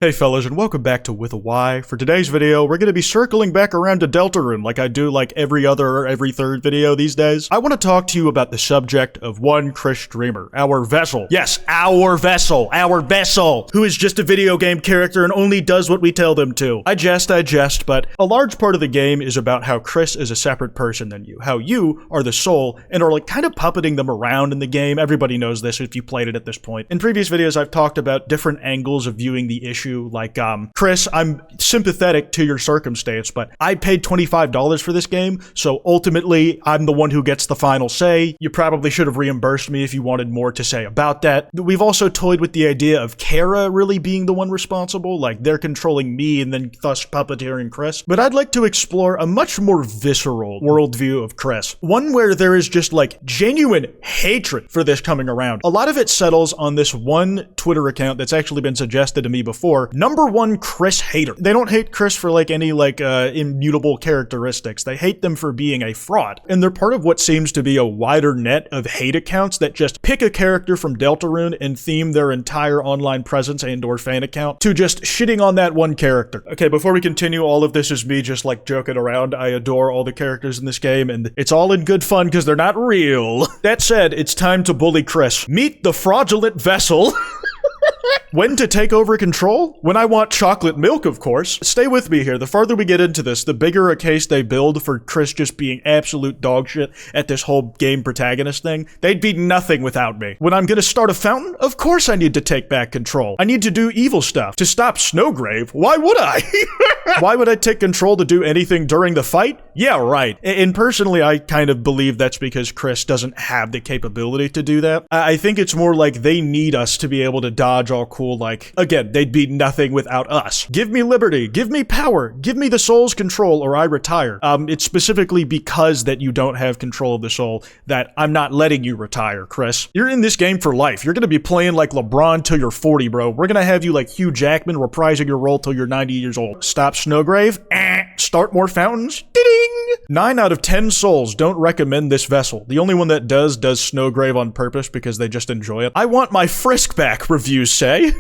Hey fellas, and welcome back to With a Y. For today's video, we're going to be circling back around to Deltarune like I do like every other or every third video these days. I want to talk to you about the subject of one Kris Dreemurr, our vessel. Yes, our vessel, who is just a video game character and only does what we tell them to. I jest, but a large part of the game is about how Kris is a separate person than you, how you are the soul and are like kind of puppeting them around in the game. Everybody knows this if you played it at this point. In previous videos, I've talked about different angles of viewing the issue. Like, Kris, I'm sympathetic to your circumstance, but I paid $25 for this game, so ultimately, I'm the one who gets the final say. You probably should have reimbursed me if you wanted more to say about that. We've also toyed with the idea of Kara really being the one responsible, like they're controlling me and then thus puppeteering Kris. But I'd like to explore a much more visceral worldview of Kris. One where there is just like genuine hatred for this coming around. A lot of it settles on this one Twitter account that's actually been suggested to me before. #1 Kris hater. They don't hate Kris for like any like immutable characteristics. They hate them for being a fraud. And they're part of what seems to be a wider net of hate accounts that just pick a character from Deltarune and theme their entire online presence and or fan account to just shitting on that one character. Okay, before we continue, all of this is me just like joking around. I adore all the characters in this game and it's all in good fun because they're not real. That said, it's time to bully Kris. Meet the fraudulent vessel. When to take over control? When I want chocolate milk, of course. Stay with me here. The farther we get into this, the bigger a case they build for Kris just being absolute dog shit at this whole game protagonist thing. They'd be nothing without me. When I'm gonna start a fountain, of course I need to take back control. I need to do evil stuff. To stop Snowgrave? Why would I? Why would I take control to do anything during the fight? Yeah, right. And personally, I kind of believe that's because Kris doesn't have the capability to do that. I think it's more like they need us to be able to dodge all cool, like, again, they'd be nothing without us. Give me liberty, give me power, give me the soul's control or I retire. It's specifically because that you don't have control of the soul that I'm not letting you retire, Kris. You're in this game for life. You're gonna be playing like LeBron till you're 40, bro. We're gonna have you like Hugh Jackman reprising your role till you're 90 years old. Stop Snowgrave. Start more fountains. Ding! 9 out of 10 souls don't recommend this vessel. The only one that does Snowgrave on purpose because they just enjoy it. I want my Frisk back, reviews say.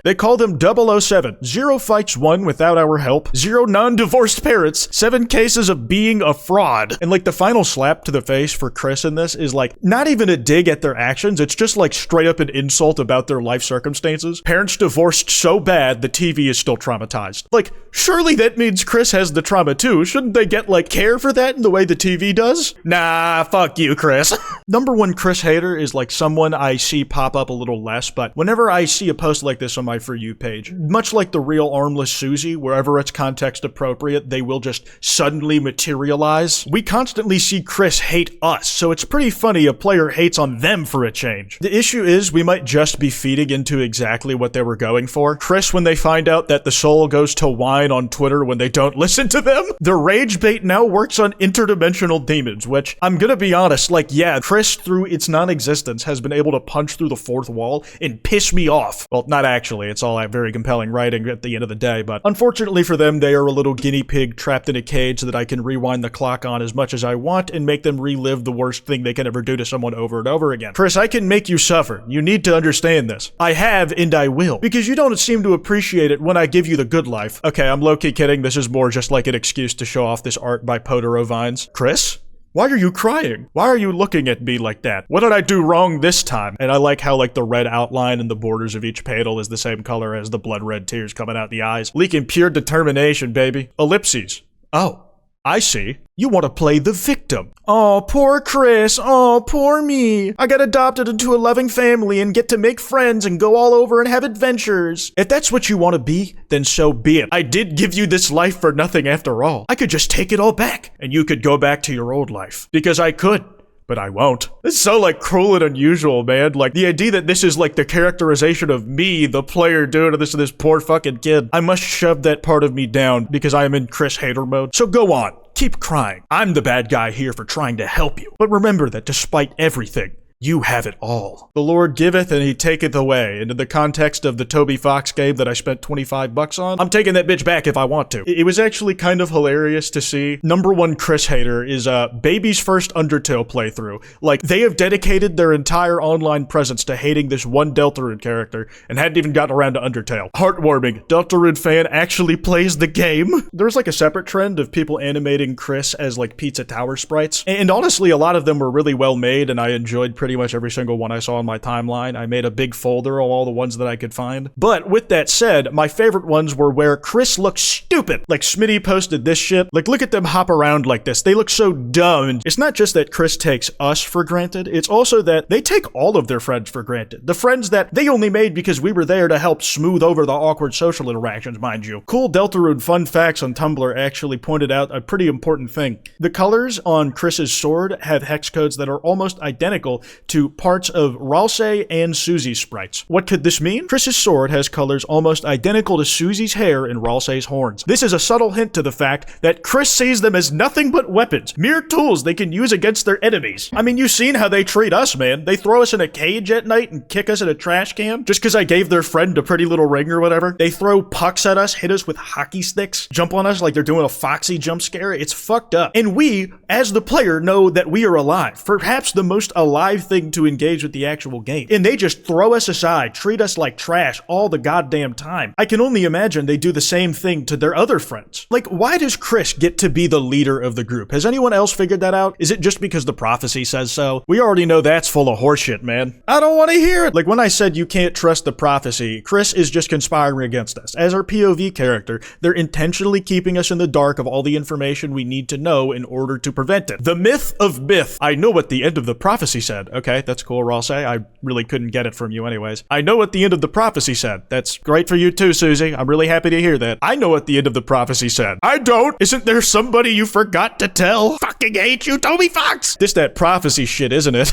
They call them 007. 0 fights won without our help. 0 non-divorced parents. 7 cases of being a fraud. And like the final slap to the face for Kris in this is like not even a dig at their actions. It's just like straight up an insult about their life circumstances. Parents divorced so bad the TV is still traumatized. Like surely that means Kris has the trauma too. Shouldn't they get like care for that in the way the TV does? Nah, fuck you, Kris. #1 Kris hater is like someone I see pop up a little less, but whenever I see a post like this on my For You page, much like the real armless Susie, wherever it's context appropriate, they will just suddenly materialize. We constantly see Kris hate us, so it's pretty funny a player hates on them for a change. The issue is we might just be feeding into exactly what they were going for. Kris, when they find out that the soul goes to whine on Twitter when they don't listen to them, the rage bait now works on interdimensional demons, which I'm gonna be honest, like yeah, Kris through its non-existence has been able to punch through the fourth wall and piss me off. Well, not actually, it's all very compelling writing at the end of the day, but unfortunately for them, they are a little guinea pig trapped in a cage that I can rewind the clock on as much as I want and make them relive the worst thing they can ever do to someone over and over again. Kris, I can make you suffer. You need to understand this. I have and I will, because you don't seem to appreciate it when I give you the good life. Okay, I'm low-key kidding. This is more just like an excuse to show off this art by Potero Vines. Kris? Why are you crying? Why are you looking at me like that? What did I do wrong this time? And I like how like the red outline and the borders of each panel is the same color as the blood red tears coming out the eyes. Leaking pure determination, baby. Ellipses. Oh, I see. You want to play the victim. Oh, poor Kris. Oh, poor me. I got adopted into a loving family and get to make friends and go all over and have adventures. If that's what you want to be, then so be it. I did give you this life for nothing after all. I could just take it all back and you could go back to your old life. Because I could. But I won't. This is so like cruel and unusual, man. Like the idea that this is like the characterization of me, the player, doing this to this poor fucking kid. I must shove that part of me down because I am in Kris hater mode. So go on. Keep crying. I'm the bad guy here for trying to help you. But remember that despite everything, You have it all. The Lord giveth and he taketh away. And in the context of the Toby Fox game that I spent $25 on, I'm taking that bitch back if I want to. It was actually kind of hilarious to see. Number one Kris hater is Baby's first Undertale playthrough. Like, they have dedicated their entire online presence to hating this one Deltarune character and hadn't even gotten around to Undertale. Heartwarming. Deltarune fan actually plays the game. There's like a separate trend of people animating Kris as like Pizza Tower sprites. And honestly, a lot of them were really well made and I enjoyed pretty much every single one I saw on my timeline. I made a big folder of all the ones that I could find. But with that said, my favorite ones were where Kris looks stupid. Like Smitty posted this shit. Like, look at them hop around like this. They look so dumb. And it's not just that Kris takes us for granted. It's also that they take all of their friends for granted. The friends that they only made because we were there to help smooth over the awkward social interactions, mind you. Cool Deltarune fun facts on Tumblr actually pointed out a pretty important thing. The colors on Kris's sword have hex codes that are almost identical to parts of Ralsei and Susie's sprites. What could this mean? Kris's sword has colors almost identical to Susie's hair and Ralsei's horns. This is a subtle hint to the fact that Kris sees them as nothing but weapons, mere tools they can use against their enemies. I mean, you've seen how they treat us, man. They throw us in a cage at night and kick us in a trash can just because I gave their friend a pretty little ring or whatever. They throw pucks at us, hit us with hockey sticks, jump on us like they're doing a Foxy jump scare. It's fucked up. And we, as the player, know that we are alive. Perhaps the most alive thing to engage with the actual game. And they just throw us aside, treat us like trash all the goddamn time. I can only imagine they do the same thing to their other friends. Like, why does Kris get to be the leader of the group? Has anyone else figured that out? Is it just because the prophecy says so? We already know that's full of horseshit, man. I don't want to hear it. Like, when I said you can't trust the prophecy, Kris is just conspiring against us. As our POV character, they're intentionally keeping us in the dark of all the information we need to know in order to prevent it. The myth of myth. I know what the end of the prophecy said. Okay, that's cool, Ralsei. I really couldn't get it from you anyways. I know what the end of the prophecy said. That's great for you too, Susie. I'm really happy to hear that. I know what the end of the prophecy said. I don't. Isn't there somebody you forgot to tell? Fucking hate you, Toby Fox. This that prophecy shit, isn't it?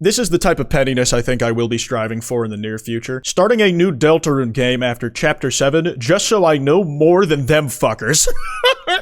This is the type of pettiness I think I will be striving for in the near future. Starting a new Deltarune game after Chapter 7, just so I know more than them fuckers.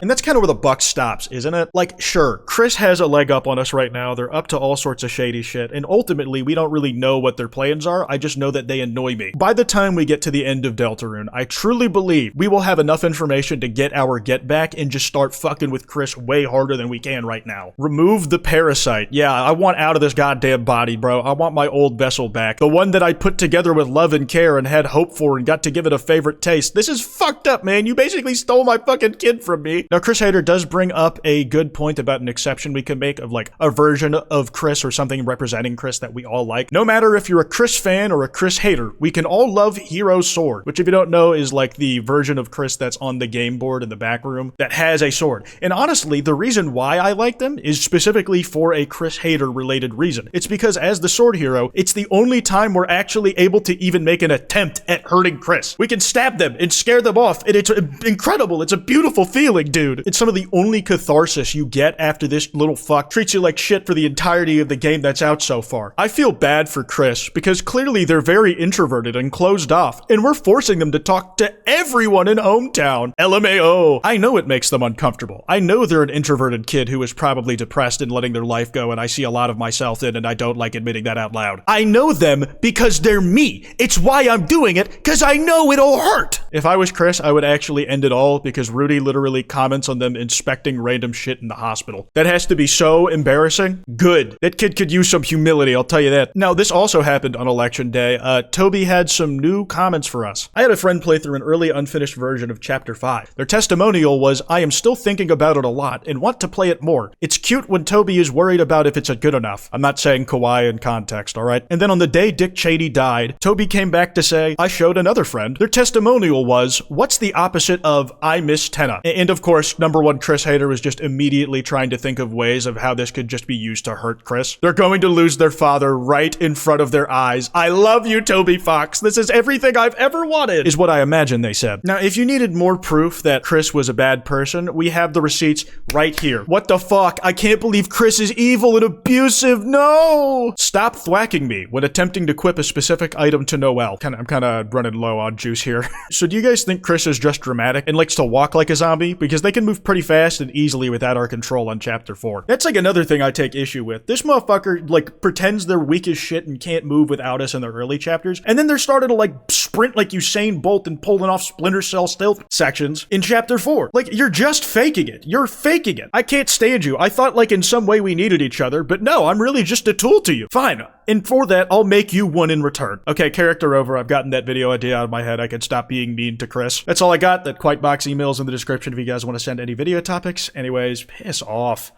And that's kind of where the buck stops, isn't it? Like, sure, Kris has a leg up on us right now. They're up to all sorts of shady shit, and ultimately, we don't really know what their plans are. I just know that they annoy me. By the time we get to the end of Deltarune, I truly believe we will have enough information to get our get back and just start fucking with Kris way harder than we can right now. Remove the parasite. Yeah, I want out of this goddamn body, bro. I want my old vessel back. The one that I put together with love and care and had hope for and got to give it a favorite taste. This is fucked up, man. You basically stole my fucking kid from me. Now, Kris Hater does bring up a good point about an exception we can make of like a version of Kris or something representing Kris that we all like. No matter if you're a Kris fan or a Kris hater, we can all love Hero Sword, which if you don't know is like the version of Kris that's on the game board in the back room that has a sword. And honestly, the reason why I like them is specifically for a Kris hater related reason. It's because as the sword hero, it's the only time we're actually able to even make an attempt at hurting Kris. We can stab them and scare them off, and it's incredible. It's a beautiful feeling, dude. It's some of the only catharsis you get after this little fuck treats you like shit for the entirety of the game that's out so far. I feel bad for Kris because clearly they're very introverted and closed off, and we're forcing them to talk to everyone in hometown. LMAO. I know it makes them uncomfortable. I know they're an introverted kid who is probably depressed and letting their life go, and I see a lot of myself in, and I don't like admitting that out loud. I know them because they're me. It's why I'm doing it, because I know it'll hurt. If I was Kris, I would actually end it all because Rudy literally comments on them inspecting random shit in the hospital. That has to be so embarrassing. Good. That kid could use some humility, I'll tell you that. Now, this also happened on election day. Toby had some new comments for us. I had a friend play through an early unfinished version of Chapter 5. Their testimonial was, I am still thinking about it a lot and want to play it more. It's cute when Toby is worried about if it's good enough. I'm not saying kawaii in context, alright? And then on the day Dick Cheney died, Toby came back to say, I showed another friend. Their testimonial was, what's the opposite of I miss Tenna? And of course, number one Kris hater was just immediately trying to think of ways of how this could just be used to hurt Kris. They're going to lose their father right in front of their eyes. I love you, Toby Fox. This is everything I've ever wanted, is what I imagine they said. Now, if you needed more proof that Kris was a bad person, we have the receipts right here. What the fuck? I can't believe Kris is evil and abusive. No! Stop thwacking me when attempting to quip a specific item to Noelle. I'm kind of running low on juice here. So do you guys think Kris is just dramatic and likes to walk like a zombie? Because they can move pretty fast and easily without our control on chapter 4. That's like another thing I take issue with. This motherfucker like pretends they're weak as shit and can't move without us in the early chapters, and then they're starting to like sprint like Usain Bolt and pulling off Splinter Cell stealth sections in chapter 4. Like, you're just faking it. You're faking it. I can't stand you. I thought like in some way we needed each other, but no, I'm really just a tool to you. Fine. And for that, I'll make you one in return. Okay, character over. I've gotten that video idea out of my head. I can stop being mean to Kris. That's all I got. That Kwytebox email's in the description if you guys want to send any video topics. Anyways, piss off.